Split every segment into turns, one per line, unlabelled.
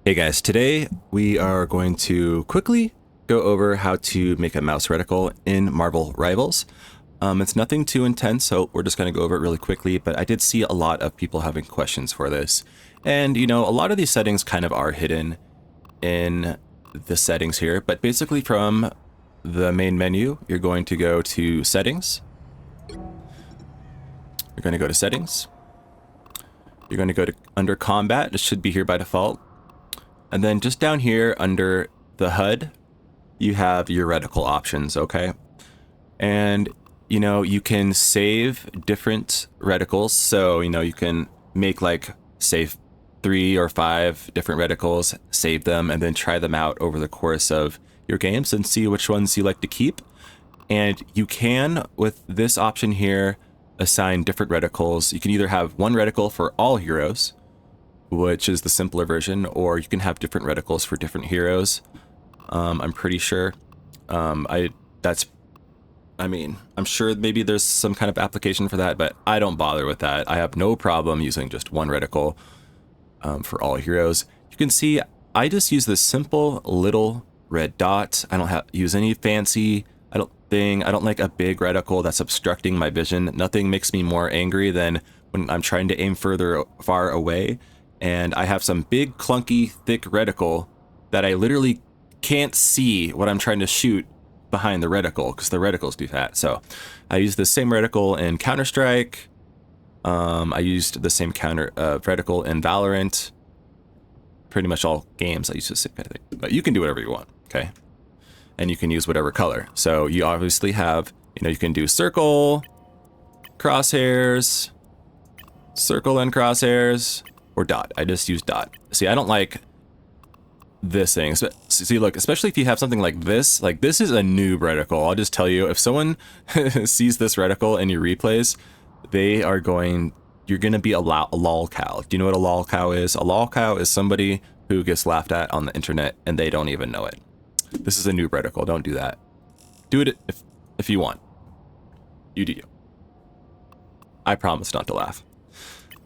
Hey guys, today we are going to quickly go over how to make a mouse reticle in Marvel Rivals. It's nothing too intense, so we're just going to go over it really quickly, but I did see a lot of people having questions for this. And, you know, a lot of these settings kind of are hidden in the settings here, but basically from the main menu, you're going to go to Settings. You're going to go to Settings. You're going to go to under Combat. It should be here by default. And then just down here under the HUD, you have your reticle options, okay? And, you know, you can save different reticles. So, you know, you can make like, save 3 or 5 different reticles, save them, and then try them out over the course of your games and see which ones you like to keep. And you can, with this option here, assign different reticles. You can either have one reticle for all heroes, which is the simpler version, or you can have different reticles for different heroes. I'm pretty sure. I'm sure maybe there's some kind of application for that, but I don't bother with that. I have no problem using just one reticle for all heroes. You can see I just use this simple little red dot. I don't use any fancy thing. I don't like a big reticle that's obstructing my vision. Nothing makes me more angry than when I'm trying to aim far away and I have some big, clunky, thick reticle that I literally can't see what I'm trying to shoot behind the reticle because the reticle's too fat. So I use the same reticle in Counter-Strike. I used the same reticle in Valorant. Pretty much all games I use the same kind of thing. But you can do whatever you want, okay? And you can use whatever color. So you obviously have, you know, you can do circle, crosshairs, circle and crosshairs, or dot. I just use dot. See, I don't like this thing. See, look, especially if you have something like this is a noob reticle. I'll just tell you, if someone sees this reticle in your replays, you're going to be a lol cow. Do you know what a lol cow is? A lol cow is somebody who gets laughed at on the internet and they don't even know it. This is a noob reticle. Don't do that. Do it if you want. You do you. I promise not to laugh.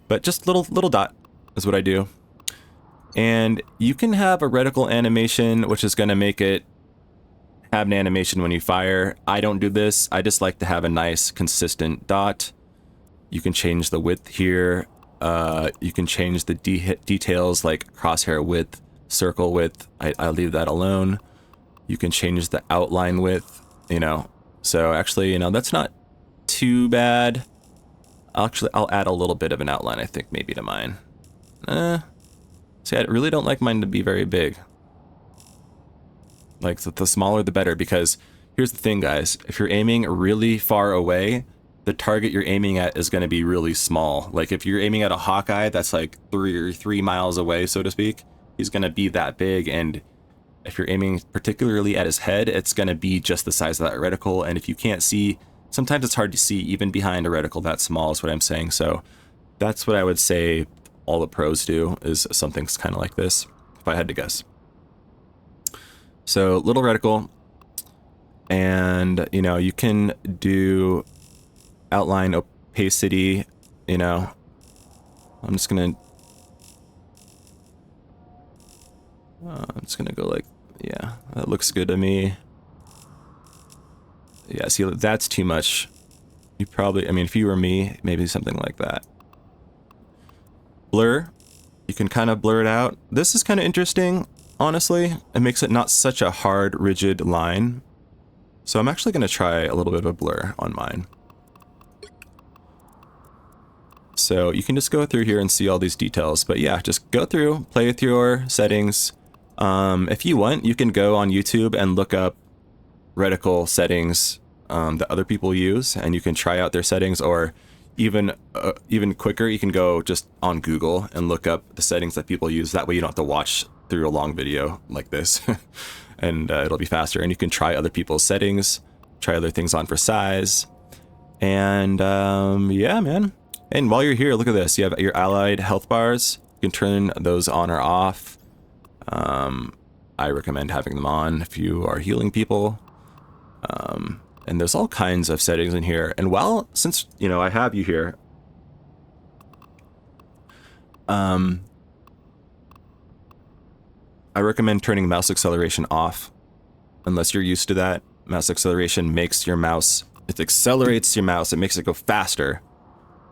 But just little dot is what I do. And you can have a reticle animation, which is going to make it have an animation when you fire. I don't do this. I just like to have a nice, consistent dot. You can change the width here. You can change the details like crosshair width, circle width. I'll leave that alone. You can change the outline width, you know. So actually, you know, that's not too bad. I'll add a little bit of an outline, I think, maybe to mine. See, I really don't like mine to be very big. Like, the smaller the better, because here's the thing, guys. If you're aiming really far away, the target you're aiming at is going to be really small. Like, if you're aiming at a Hawkeye that's like 3 miles away, so to speak, he's going to be that big. And if you're aiming particularly at his head, it's going to be just the size of that reticle. And if you can't see, sometimes it's hard to see even behind a reticle that small is what I'm saying. So that's what I would say all the pros do, is something kind of like this, if I had to guess. So little reticle, and you know, you can do outline opacity, you know. I'm just gonna go like, yeah, that looks good to me. Yeah, see, that's too much. You probably, I mean, if you were me, maybe something like that. Blur, you can kind of blur it out. This is kind of interesting, honestly. It makes it not such a hard, rigid line. So I'm actually going to try a little bit of a blur on mine. So you can just go through here and see all these details. But yeah, just go through, play with your settings. If you want, you can go on YouTube and look up reticle settings that other people use, and you can try out their settings, or even quicker, you can go just on Google and look up the settings that people use. That way you don't have to watch through a long video like this, and it'll be faster. And you can try other people's settings, try other things on for size, and yeah, man. And while you're here, look at this. You have your allied health bars. You can turn those on or off. I recommend having them on if you are healing people. And there's all kinds of settings in here. And since, you know, I have you here, I recommend turning mouse acceleration off unless you're used to that. Mouse acceleration makes your mouse, it accelerates your mouse, it makes it go faster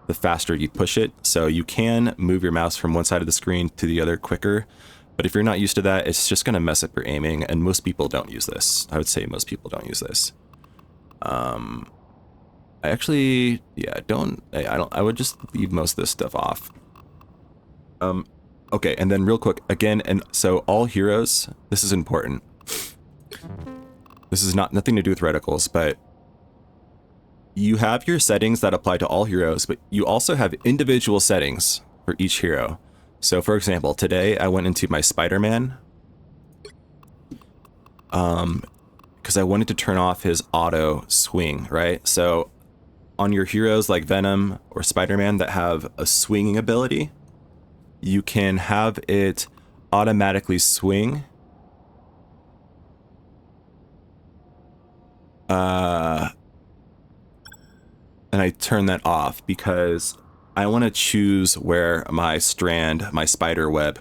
the faster you push it. So you can move your mouse from one side of the screen to the other quicker, but if you're not used to that, it's just gonna mess up your aiming, and most people don't use this. I would say most people don't use this. I actually, yeah, I would just leave most of this stuff off. Okay, and then real quick, again, and so all heroes, this is important. This is nothing to do with reticles, but you have your settings that apply to all heroes, but you also have individual settings for each hero. So for example, today I went into my Spider-Man, because I wanted to turn off his auto swing, right? So on your heroes like Venom or Spider-Man that have a swinging ability, you can have it automatically swing. And I turn that off because I want to choose where my strand, my spider web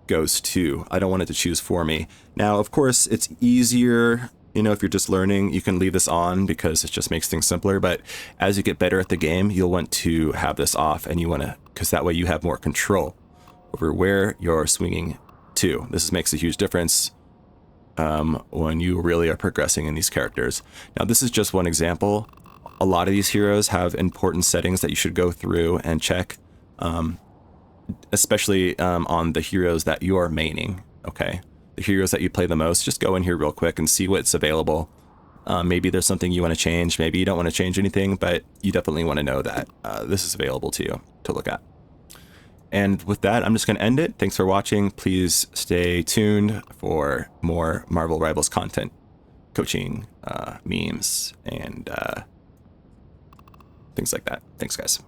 goes to. I don't want it to choose for me. Now, of course, it's easier, you know, if you're just learning, you can leave this on because it just makes things simpler. But as you get better at the game, you'll want to have this off, and you want to, because that way you have more control over where you're swinging to. This makes a huge difference when you really are progressing in these characters. Now, this is just one example. A lot of these heroes have important settings that you should go through and check, especially on the heroes that you are maining, okay? The heroes that you play the most, just go in here real quick and see what's available. Maybe there's something you want to change, maybe you don't want to change anything, but you definitely want to know that this is available to you to look at. And with that, I'm just going to end it. Thanks for watching. Please stay tuned for more Marvel Rivals content, coaching, memes, and things like that. Thanks, guys.